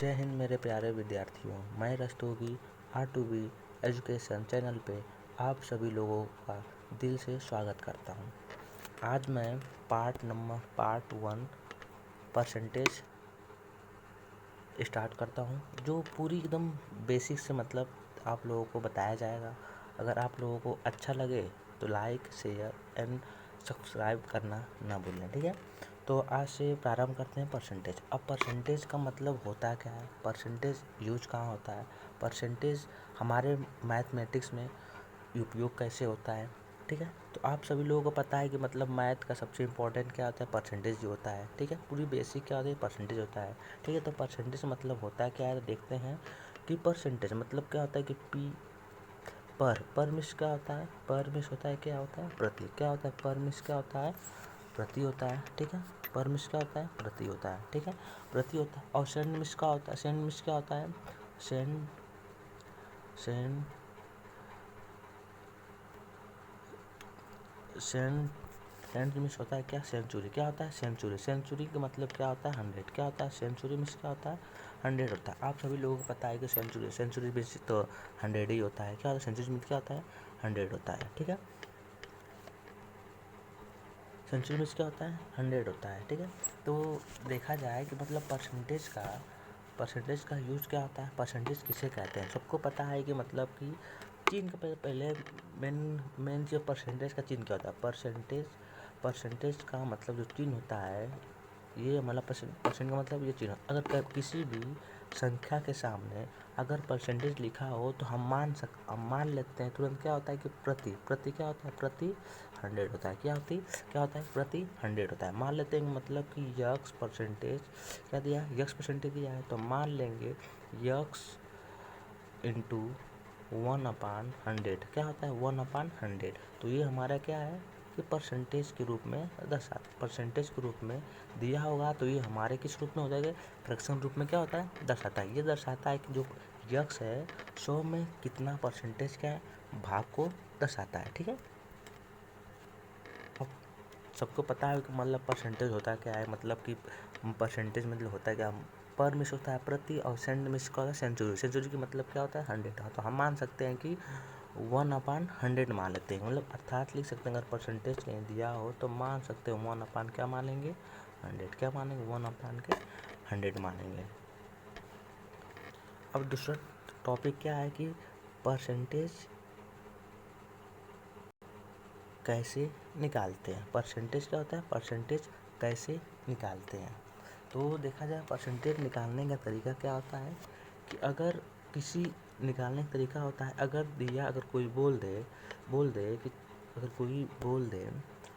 जय हिंद मेरे प्यारे विद्यार्थियों, मैं रस्तोगी R2B एजुकेशन चैनल पे आप सभी लोगों का दिल से स्वागत करता हूँ। आज मैं पार्ट 1 परसेंटेज स्टार्ट करता हूँ, जो पूरी एकदम बेसिक से मतलब आप लोगों को बताया जाएगा। अगर आप लोगों को अच्छा लगे तो लाइक, शेयर एंड सब्सक्राइब करना ना भूलें, ठीक है। तो आज से प्रारंभ करते हैं परसेंटेज। अब परसेंटेज का मतलब होता क्या है, परसेंटेज यूज कहाँ होता है, परसेंटेज हमारे मैथमेटिक्स में उपयोग कैसे होता है, ठीक है। तो आप सभी लोगों को पता है कि मतलब मैथ का सबसे इम्पोर्टेंट क्या होता है, परसेंटेज जो होता है, ठीक है। पूरी बेसिक क्या होती है, परसेंटेज होता है, ठीक है। तो परसेंटेज मतलब होता है क्या है, तो देखते हैं कि परसेंटेज मतलब क्या होता है कि पर मिस क्या होता है, पर मिस होता है क्या होता है, प्रति क्या होता है, पर मिस क्या होता है, प्रति होता है, ठीक है। पर मिस क्या होता है, प्रति होता है, ठीक है, प्रति होता है। और सेंड मिस क्या होता है, सेंड मिस क्या होता है, send send send send miss होता है क्या, सेंचुरी क्या होता है, सेंचुरी सेंचुरी का मतलब क्या होता है, 100 क्या होता है, सेंचुरी मिस क्या होता है, 100 होता है। आप सभी लोगों को पता है कि सेंचुरी मिस तो 100 ही होता है, क्या होता है, सेंचुरी मिस क्या होता है, 100 होता है, ठीक है। सेंचुरी मिस क्या होता है, 100 होता है, ठीक है। तो देखा जाए कि मतलब परसेंटेज का यूज क्या होता है, परसेंटेज किसे कहते हैं। सबको पता है कि मतलब कि चिन्ह का पहले मेन जो परसेंटेज का चिन्ह क्या होता है, परसेंटेज का मतलब जो चिन्ह होता है, ये मतलब परसेंट का मतलब ये चिन्ह, अगर किसी भी संख्या के सामने अगर परसेंटेज लिखा हो तो हम मान लेते हैं तुरंत क्या होता है कि प्रति क्या होता है, प्रति 100 होता है, क्या होता है, प्रति 100 होता है। मान लेते हैं मतलब कि यक्स परसेंटेज क्या दिया, यक्स परसेंटेज दिया है, तो मान लेंगे यक्स इंटू 1/100 क्या होता है, 1/100। तो ये हमारा क्या है कि परसेंटेज के रूप में परसेंटेज के रूप में दिया होगा, तो ये हमारे किस रूप में हो जाएगा, फ्रैक्शन रूप में क्या होता है, दर्शाता है। ये दर्शाता है कि जो यक्स है 100 में कितना परसेंटेज क्या है, भाग को दर्शाता है, ठीक है। अब सबको पता है कि मतलब परसेंटेज होता क्या है, मतलब कि परसेंटेज मतलब होता है क्या, पर मिस होता है प्रति, और सेंड मिस का होता है सेंचुरी। सेंचुरी की मतलब क्या होता है, 100। तो हम मान सकते हैं कि 1/100 मान लेते हैं, मतलब अर्थात लिख सकते हैं अगर परसेंटेज कहीं दिया हो तो मान सकते हैं 1/ क्या मानेंगे, 100 क्या मानेंगे, 1/100 मानेंगे। अब दूसरा टॉपिक क्या है कि परसेंटेज कैसे निकालते हैं, परसेंटेज क्या होता है, परसेंटेज कैसे निकालते हैं। तो देखा जाए परसेंटेज निकालने का तरीका क्या होता है कि अगर किसी निकालने का तरीका होता है, अगर कोई बोल दे कि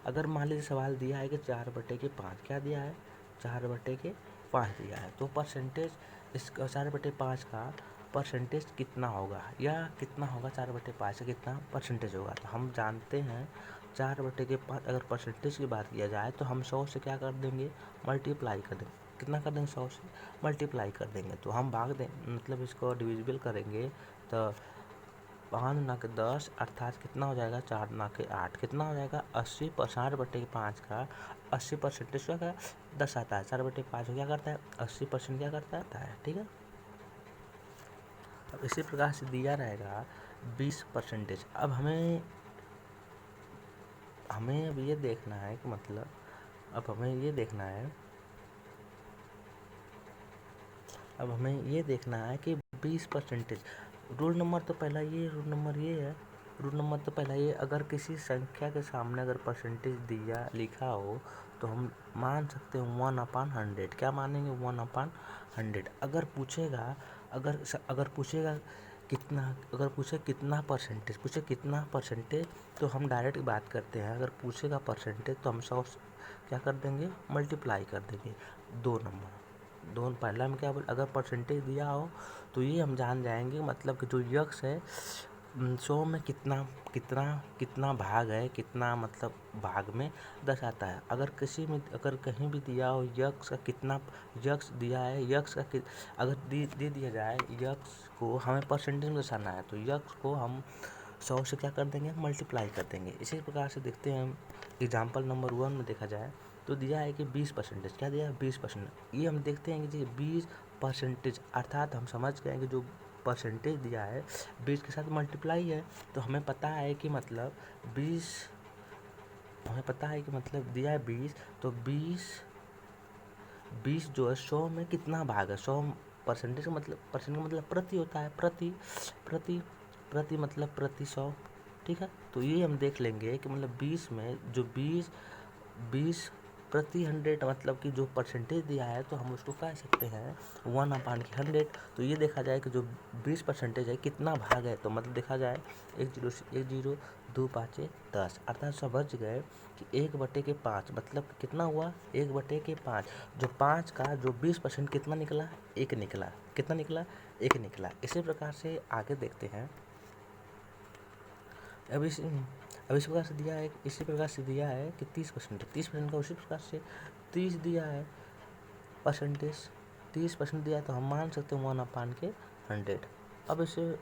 अगर मान लीजिए सवाल दिया है कि 4/5 क्या दिया है, 4/5 दिया है, तो परसेंटेज इसका 4/5 का परसेंटेज कितना होगा, या कितना होगा 4/5 से कितना परसेंटेज होगा। तो हम जानते हैं 4/5 अगर परसेंटेज की बात किया जाए तो हम 100 से क्या कर देंगे, मल्टीप्लाई कर देंगे। कितना कर देंगे, 100 से मल्टीप्लाई कर देंगे। तो हम भाग दें मतलब इसको डिविजिबल करेंगे तो 5×10 अर्थात कितना हो जाएगा, 4×8 कितना हो जाएगा, 80। 4/5 का 80 परसेंटेज क्या दर्शाता है, 4/5 क्या करता है, 80% क्या करता है, ठीक है। अब इसी प्रकार से दिया रहेगा 20%। अब हमें अब ये देखना है कि मतलब अब हमें ये देखना है कि 20%। रूल नंबर तो पहला ये अगर किसी संख्या के सामने अगर परसेंटेज लिखा हो तो हम मान सकते हैं 1/100 क्या मानेंगे, 1/100। अगर पूछेगा कितना परसेंटेज तो हम डायरेक्ट बात करते हैं, अगर पूछेगा परसेंटेज तो हम 100 क्या कर देंगे, मल्टीप्लाई कर देंगे 2 नंबर। पहला में क्या बोल, अगर परसेंटेज दिया हो तो ये हम जान जाएंगे मतलब कि जो यक्स है 100 में कितना भाग है, कितना मतलब भाग में दर्शाता है। अगर कहीं भी दिया हो यक्स का कितना, यक्स दिया है, यक्स का अगर दे दिया जाए यक्स को हमें परसेंटेज में दर्शाना है तो यक्स को हम 100 से क्या कर देंगे, मल्टीप्लाई कर देंगे। इसी प्रकार से देखते हैं हम एग्जाम्पल नंबर 1 में देखा जाए तो दिया है कि 20%। क्या दिया है, 20%। ये हम देखते हैं कि 20 परसेंटेज, अर्थात हम समझ गए कि जो परसेंटेज दिया है 20 के साथ मल्टीप्लाई है, तो हमें पता है कि मतलब 20, हमें पता है कि मतलब दिया है 20, तो 20 जो है 100 में कितना भाग है, 100 परसेंटेज का मतलब, परसेंट का मतलब प्रति होता है, प्रति प्रति प्रति मतलब प्रति 100, ठीक है। तो ये हम देख लेंगे कि मतलब 20 में जो 20 प्रति 100 मतलब कि जो परसेंटेज दिया है, तो हम उसको कह सकते हैं 1/100। तो ये देखा जाए कि जो 20% है कितना भाग है, तो मतलब देखा जाए 1 0 2 5 10, अर्थात समझ गए कि 1/5 मतलब कितना हुआ 1/5। जो 5 का जो 20% कितना निकला, 1 निकला, कितना निकला, 1 निकला। इसी प्रकार से आगे देखते हैं। अब इस प्रकार से दिया है, इसी प्रकार से दिया है कि 30% का उसी प्रकार से 30 दिया है परसेंटेज, 30% दिया है, तो हम मान सकते हैं 1/100। अब इसे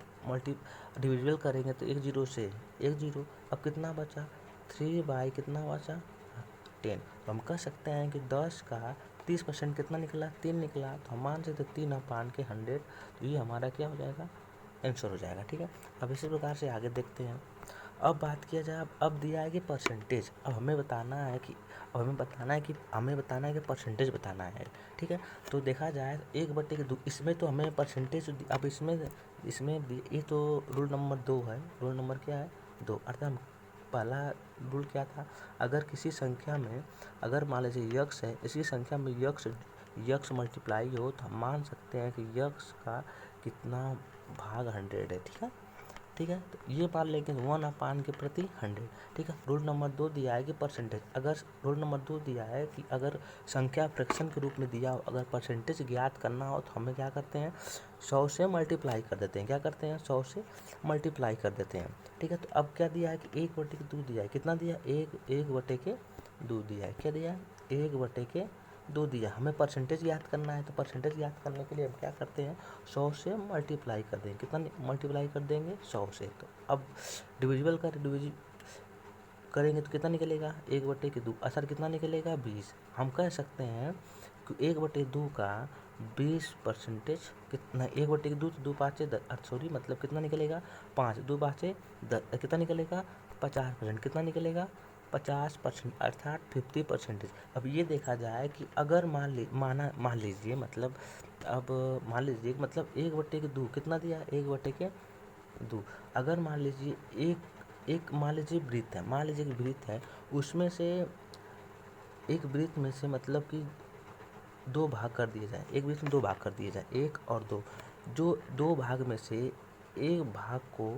डिविजिबल करेंगे तो 1 0 से 1 0, अब कितना बचा 3 कितना बचा 10। तो हम कह सकते हैं कि 10 का 30% कितना निकला, 3 निकला, तो हम मान सकते 3/100। तो ये हमारा क्या हो जाएगा, आंसर हो जाएगा, ठीक है। अब इसी प्रकार से आगे देखते हैं। अब बात किया जाए, अब दिया है कि परसेंटेज, अब हमें बताना है कि परसेंटेज बताना है, ठीक है। तो देखा जाए 1/2, इसमें तो हमें परसेंटेज, अब इसमें ये तो रूल नंबर 2 है, रूल नंबर क्या है 2, अर्थात पहला रूल क्या था, अगर किसी संख्या में, अगर मान लीजिए यक्स है, इसी संख्या में यक्स मल्टीप्लाई हो, तो हम मान सकते हैं कि यक्स का कितना भाग 100 है, ठीक है। तो ये मान लेंगे 1/100, ठीक है। रूल नंबर 2 दिया है कि परसेंटेज, अगर रूल नंबर 2 दिया है कि अगर संख्या फ्रैक्शन के रूप में दिया हो, अगर परसेंटेज ज्ञात करना हो, तो हमें क्या करते हैं 100 से मल्टीप्लाई कर देते हैं, क्या करते हैं 100 से मल्टीप्लाई कर देते हैं, ठीक है। तो अब क्या दिया है कि 1/2 दिया है, कितना दिया 1/2 दिया है, क्या दिया 1/2 दिया। हमें परसेंटेज याद करना है, तो परसेंटेज याद करने के लिए हम क्या करते हैं 100 से मल्टीप्लाई कर देंगे, कितना मल्टीप्लाई कर देंगे 100 से। तो अब डिविजिबल करेंगे तो कितना निकलेगा 1/2, असर कितना निकलेगा 20। हम कह सकते हैं कि 1/2 का 20% कितना, 1/2 तो 2 5 10, सॉरी मतलब कितना निकलेगा 5, 2 5 10, कितना निकलेगा 50%, कितना निकलेगा 50%, अर्थात 50%। अब ये देखा जाए कि अगर मान लीजिए मतलब, अब मान लीजिए मतलब 1/2 कितना दिया 1/2, अगर मान लीजिए एक मान लीजिए वृत्त है, मान लीजिए कि वृत्त है, उसमें से एक वृत्त में से मतलब कि 2 भाग कर दिए जाए, एक वृत्त में 2 भाग कर दिए जाए, 1 और 2, जो 2 भाग में से एक भाग को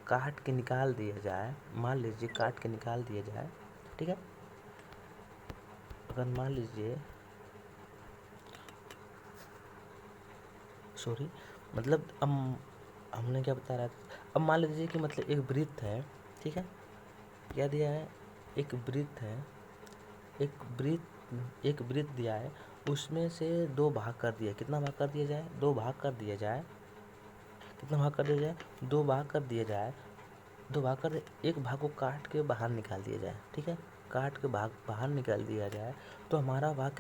काट के निकाल दिया जाए, मान लीजिए काट के निकाल दिया जाए, ठीक है। अगर मान लीजिए सॉरी मतलब हमने क्या बता रहा था, अब मान लीजिए कि मतलब एक वृत्त है, ठीक है, क्या दिया है एक वृत्त है, एक वृत्त दिया है, उसमें से 2 भाग कर दिया, कितना भाग कर दिया जाए 2 भाग कर दिया जाए, कितना भाग कर दिया जाए 2 भाग कर दिया जाए, 2 भाग कर, एक भाग को काट के बाहर निकाल दिया जाए, ठीक है, काट के भाग बाहर निकाल दिया जाए, तो हमारा भाग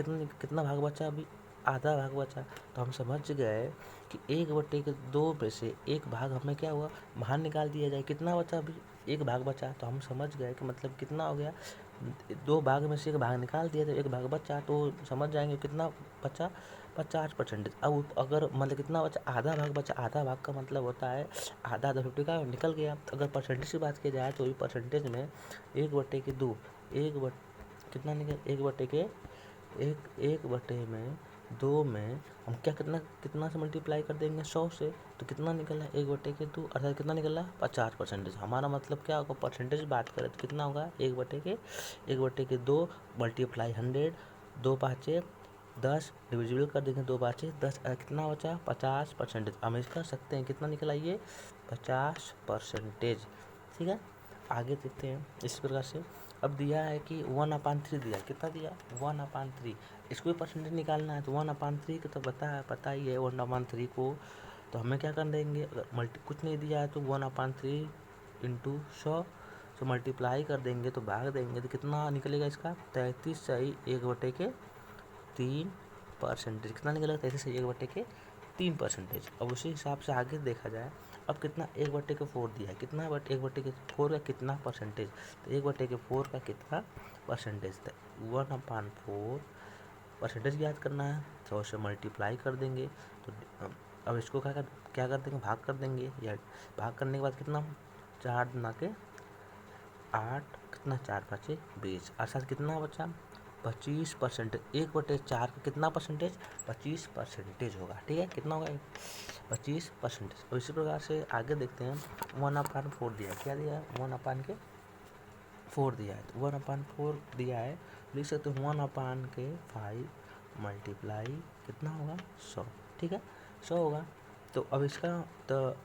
कितना भाग बचा, अभी आधा भाग बचा। तो हम समझ गए कि 1/2 में से एक भाग हमें क्या हुआ बाहर निकाल दिया जाए, कितना बचा अभी एक भाग बचा। तो हम समझ गए कि मतलब कितना हो गया, 2 भाग में से एक भाग निकाल दिया, तो एक भाग बचा, तो समझ जाएंगे कितना बचा 50%। अब अगर मतलब कितना बचा आधा भाग बचा, आधा भाग का मतलब होता है आधा 50 का निकल गया। तो अगर परसेंटेज की बात की जाए तो ये परसेंटेज में 1/2 कितना निकल 1/2 में हम क्या कितना से मल्टीप्लाई कर देंगे 100 से, तो कितना निकला 1/2 अर्थात कितना निकला 50%। हमारा मतलब क्या होगा, परसेंटेज बात करें तो कितना होगा 1/2 मल्टीप्लाई 100, 2 5 10 डिविजिबल कर देंगे 2 5 10, कितना बचा 50%। हम इसका सकते हैं कितना निकला ये 50%, ठीक है। आगे देखते हैं इस प्रकार से। अब दिया है कि 1/3 दिया, कितना दिया 1/3, इसको भी परसेंटेज निकालना है, तो 1/3 का तो पता ही है 1/3 को, तो हमें क्या कर देंगे कुछ नहीं दिया है तो 1/3 इंटू 100 से मल्टीप्लाई कर देंगे, तो भाग देंगे तो कितना निकलेगा इसका 33 सही 1/3, परसेंटेज कितना निकलेगा 33/1/3%। अब उसी हिसाब से आगे देखा जाए, अब कितना 1/4 दिया है, कितना 1/4 का कितना परसेंटेज, तो 1/4 का कितना परसेंटेज था 1/4 परसेंटेज याद करना है, 100 से मल्टीप्लाई कर देंगे। तो अब इसको क्या कर देंगे, भाग कर देंगे, या भाग करने के बाद कितना 4 दूना के 8, कितना 4 5 20, अर्थात कितना बचा 25%। 1/4 का कितना परसेंटेज 25% होगा, ठीक है, कितना होगा 25%। और इसी प्रकार से आगे देखते हैं 1/4 दिया है, क्या दिया है 1/4 दिया है, तो 1/4 दिया है, लिख सकते हो 1/5 मल्टीप्लाई कितना होगा 100, ठीक है 100 होगा। तो अब इसका तो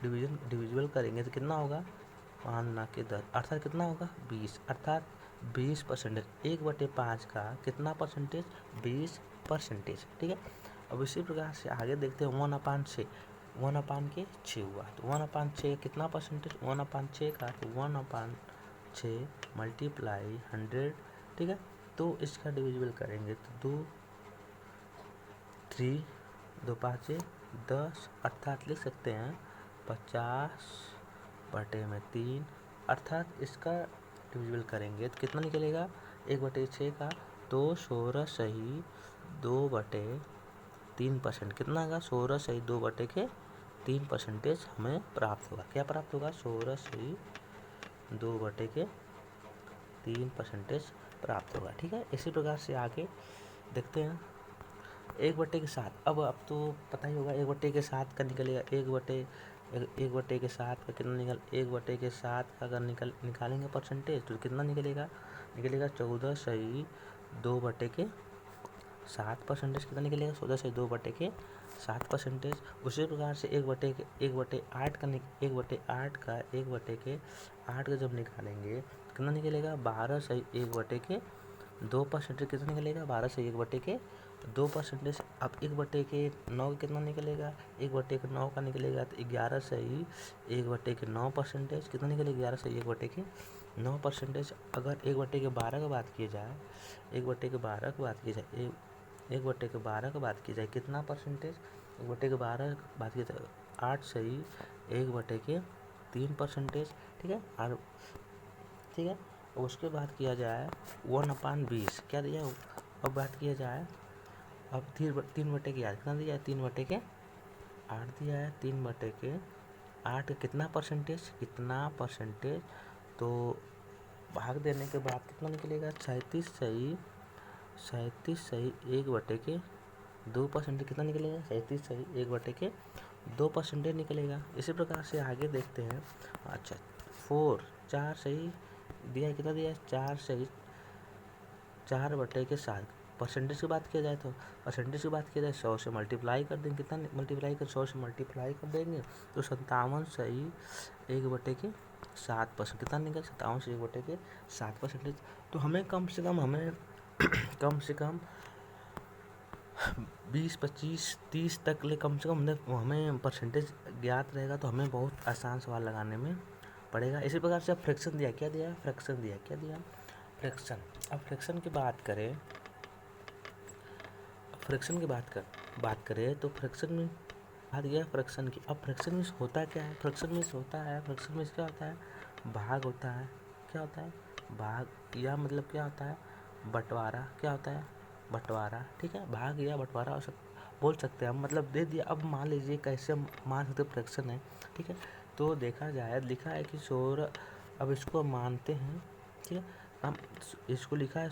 डिविजिबल करेंगे तो कितना होगा 5×10, अर्थात कितना होगा 20, अर्थात 20%। 1/5 का कितना परसेंटेज 20%, ठीक है। अब इसी प्रकार से आगे देखते हैं 1/6, 1/6 हुआ, तो 1/6 कितना परसेंटेज 1/6 का, तो 1/6 मल्टीप्लाई 100, ठीक है। तो इसका डिविजिबल करेंगे तो 3 2 5 10, अर्थात लिख सकते हैं 50/3, अर्थात इसका डिविजिबल करेंगे तो कितना निकलेगा 1/6 का, तो 16 सही 2/3%, कितना होगा 16 सही 2/3% हमें प्राप्त होगा। क्या प्राप्त होगा 16 सही 2/3% प्राप्त होगा, ठीक है। इसी प्रकार से आगे देखते हैं 1/7। अब तो पता ही होगा 1/7 का निकलेगा 1/7 का कितना 1/7 का अगर निकालेंगे परसेंटेज तो कितना निकलेगा 14 सही 2/7%, कितना निकलेगा 14 सही 2/7%। उसी प्रकार से 1/8 का जब निकालेंगे कितना निकलेगा 12 सही 1/2%, कितना निकलेगा 12 सही 1/2%। अब 1/9 कितना निकलेगा 1/9 का निकलेगा तो 11 सही 1/9%, कितना निकलेगा 11 सही 1/9%। अगर 1/12 की बात की जाए 1/12 की बात की जाए 1/12 की बात की जाए कितना परसेंटेज 1/12 की बात की जाए 8 सही 1/3%, ठीक है। और ठीक है, उसके बाद किया जाए 1/20 क्या दिया, अब बात किया जाए अब 3/8 कितना दिया है 3/8 दिया है, 3/8 का कितना परसेंटेज, तो भाग देने के बाद कितना निकलेगा 37 सही 1/2%, कितना निकलेगा 37 सही 1/2% निकलेगा। इसी प्रकार से आगे देखते हैं, अच्छा 4 सही दिया है, कितना दिया है 4 सही 4/7। परसेंटेज की बात किया जाए तो 100 से मल्टीप्लाई कर देंगे, कितना मल्टीप्लाई कर 100 से मल्टीप्लाई कर देंगे तो 57 सही 1/7%, कितना निकल 57 से 1/7%। तो हमें कम से कम 20 25 30 तक ले कम से कम हमें परसेंटेज ज्ञात रहेगा तो हमें बहुत आसान सवाल लगाने में पड़ेगा। इसी प्रकार से अब फ्रैक्शन दिया क्या दिया फ्रैक्शन। अब फ्रैक्शन की बात करें तो फ्रैक्शन में बात गया फ्रैक्शन की। अब फ्रैक्शन में होता क्या है, फ्रैक्शन में क्या होता है भाग होता है, क्या होता है भाग, या मतलब क्या होता है बंटवारा, क्या होता है बंटवारा, ठीक है। भाग या बंटवारा बोल सकते हैं हम, मतलब दे दिया। अब मान लीजिए कैसे मान सकते फ्रैक्शन है, ठीक है। तो देखा जाए लिखा है कि 16, अब इसको मानते हैं, ठीक है। हम इसको लिखा है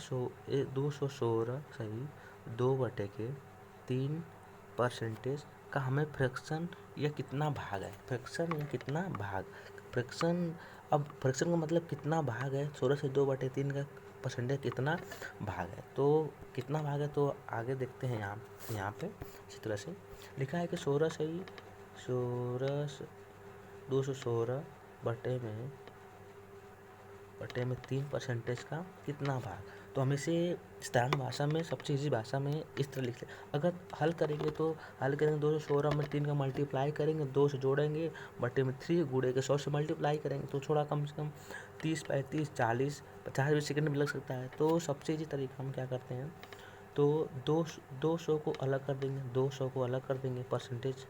216 सही 2/3% का हमें फ्रैक्शन या कितना भाग है, फ्रैक्शन। अब फ्रैक्शन का मतलब कितना भाग है, 16 से 2/3 का परसेंटेज कितना भाग है, तो कितना भाग है तो आगे देखते हैं। यहाँ पे इसी तरह से लिखा है कि 216 बटे में 3% का कितना भाग, तो हम इसे साधारण भाषा में सबसे ईजी भाषा में इस तरह लिखते हैं। अगर हल करेंगे 216 में 3 का मल्टीप्लाई करेंगे, 2 से जोड़ेंगे, बटे में 3 गुणे के 100 से मल्टीप्लाई करेंगे तो थोड़ा कम से कम 30 35 40 50 भी सेकंड भी लग सकता है। तो सबसे ईजी तरीका हम क्या करते हैं तो दो 200 को अलग कर देंगे, 200 को अलग कर देंगे परसेंटेज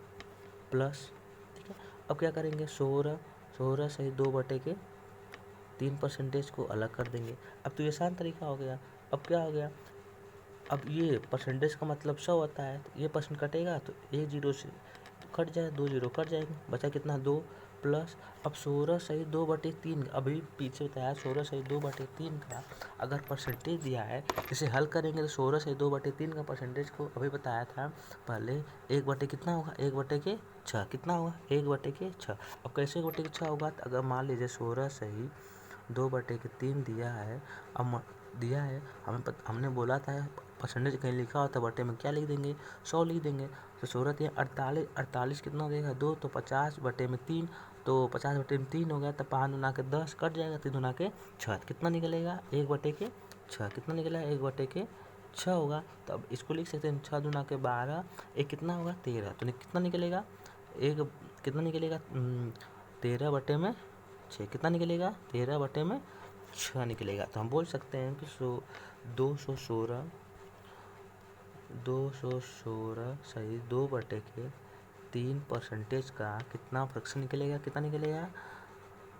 प्लस, ठीक है। अब क्या करेंगे, 16 सही 2/3 परसेंटेज को अलग कर देंगे। अब तो ये आसान तरीका हो गया। अब क्या हो गया, अब ये परसेंटेज का मतलब 100 होता है, तो ये परसेंट कटेगा तो एक जीरो से कट जाए, 2 जीरो कट जाएंगे, बचा कितना 2 प्लस। अब 16 सही 2/3, अभी पीछे बताया 16 सही 2/3 का अगर परसेंटेज दिया है, इसे हल करेंगे तो 16 सही 2/3 का परसेंटेज को अभी बताया था पहले 1 कितना होगा, 1/6 कितना होगा, 1/6। अब कैसे 1/6 होगा, तो अगर मान लीजिए 16 सही 2/3 दिया है, अब दिया है हमने बोला था परसेंटेज कहीं लिखा होता बटे में क्या लिख देंगे, 100 लिख देंगे। तो 16 या 48 कितना देगा 2, तो 50/3, तो 50/3 हो गया, तो 5 दूना के 10 कट जाएगा, 3 दूना के 6, कितना निकलेगा 1/6, कितना निकलेगा 1/6 होगा। तो अब इसको लिख सकते हैं 6 दूना के 12, एक कितना होगा 13, तो कितना निकलेगा एक कितना निकलेगा 13/6, कितना निकलेगा 13/6 निकलेगा। तो हम बोल सकते हैं कि 216 सही 2/3 परसेंटेज का कितना फ्रैक्शन निकलेगा, कितना निकलेगा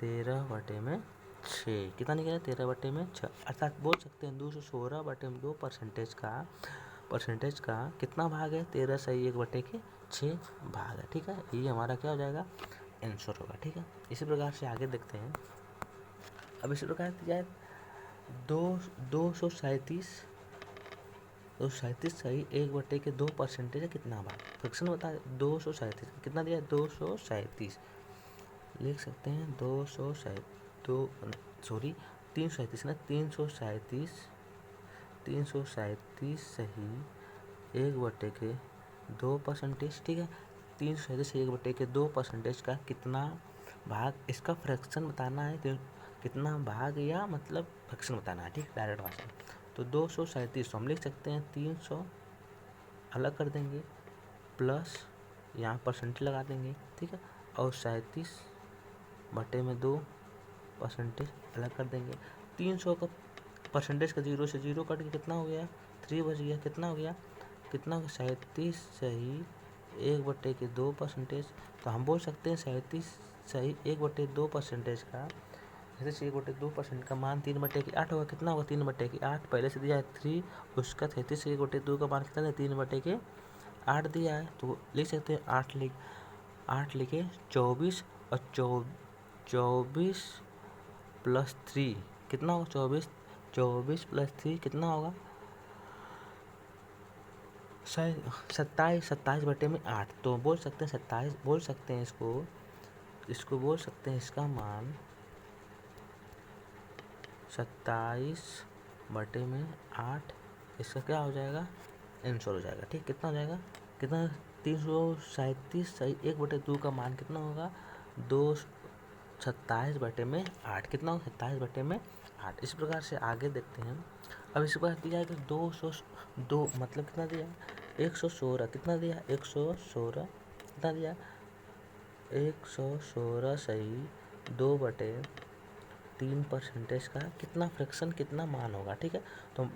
13/6, कितना निकलेगा 13/6। अर्थात बोल सकते हैं 216/2 परसेंटेज का कितना भाग है, 13 सही 1/6 भाग है, ठीक है। ये हमारा क्या हो जाएगा, आंसर होगा, ठीक है। इसी प्रकार से आगे देखते हैं। अब इसी प्रकार दिया है 237 सही 1/2 परसेंटेज है, कितना भाग फ्रैक्शन बता 237 कितना दिया है 237, लिख सकते हैं 337 ना 337 सही 1/2 परसेंटेज, ठीक है। 337 सही 1/2 परसेंटेज का कितना भाग, इसका फ्रैक्शन बताना है, तो कितना भाग या मतलब फ्रैक्शन बताना है, ठीक, डायरेक्ट भाषा। तो 237 हम लिख सकते हैं 300 अलग कर देंगे प्लस यहाँ परसेंटेज लगा देंगे, ठीक है, और 37/2 परसेंटेज अलग कर देंगे। 300 का परसेंटेज का 0 से 0 कट के कितना हो गया 3 बच गया, कितना हो गया 37 सही 1/2 परसेंटेज। तो हम बोल सकते हैं 37 सही 1/2 परसेंटेज का, जैसे 1/2% का मान 3/8 होगा, कितना होगा 3/8, पहले से दिया है 3, उसका 33 से 1/2 का मान कितना है 3/8 दिया है, तो लिख सकते हैं 8 लिखे 24, और 24 प्लस 3 कितना होगा 24 प्लस 3 कितना होगा 27/8। तो बोल सकते हैं 27 बोल सकते हैं इसको बोल सकते हैं, इसका मान 27/8 इसका क्या हो जाएगा आंसर हो जाएगा, ठीक, कितना हो जाएगा, कितना 337 सही 1/2 का मान कितना होगा 27/8, कितना होगा 27/8। इस प्रकार से आगे देखते हैं। अब इस बार दिया है कि 202 मतलब कितना दिया 116, कितना दिया 116, कितना दिया 116 सही 2/3 परसेंटेज का कितना फ्रैक्शन कितना मान होगा, ठीक है। तो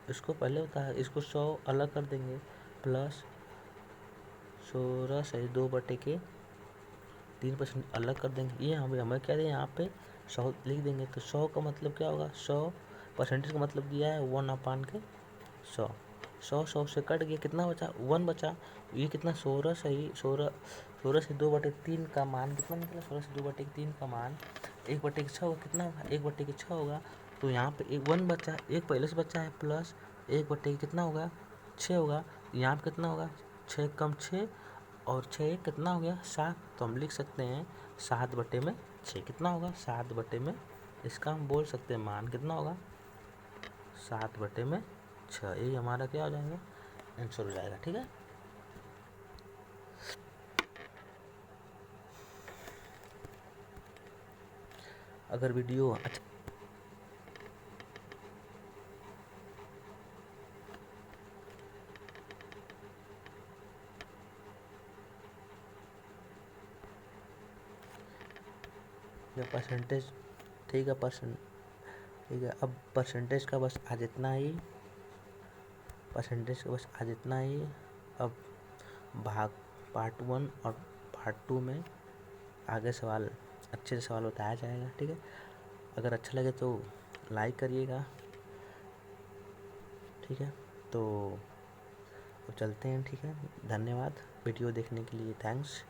इसको पहले होता है, इसको 100 अलग कर देंगे प्लस 16 सही 2/3 अलग कर देंगे। ये हमें क्या दिया यहाँ पे 100 लिख देंगे, तो 100 का मतलब क्या होगा 100 परसेंटेज का मतलब दिया है 1/100, 100 से कट गया, कितना बचा 1 बचा। ये कितना 16 सही 16 से 2/3 का मान कितना निकला, 16 से 2/3 का मान 1/6 होगा, कितना होगा 1/6 होगा। तो यहाँ पे 1 बचा, एक पहले से बचा है प्लस 1/6 कितना होगा 6 होगा, यहाँ पे कितना होगा 6 कम 6 और 6 कितना हो गया 7। तो हम लिख सकते हैं 7/6 कितना होगा 7/6, इसका हम बोल सकते हैं मान कितना होगा 7/6। ये हमारा क्या हो जाएगा आंसर हो जाएगा, ठीक है। अगर वीडियो अच्छा परसेंटेज, ठीक है ठीक है। अब परसेंटेज का बस आज इतना ही। परसेंटेज का बस आज इतना ही। अब भाग पार्ट 1 और पार्ट 2 में आगे सवाल अच्छे से सवाल बताया जाएगा, ठीक है। अगर अच्छा लगे तो लाइक करिएगा, ठीक है। तो चलते हैं, ठीक है। धन्यवाद वीडियो देखने के लिए, थैंक्स।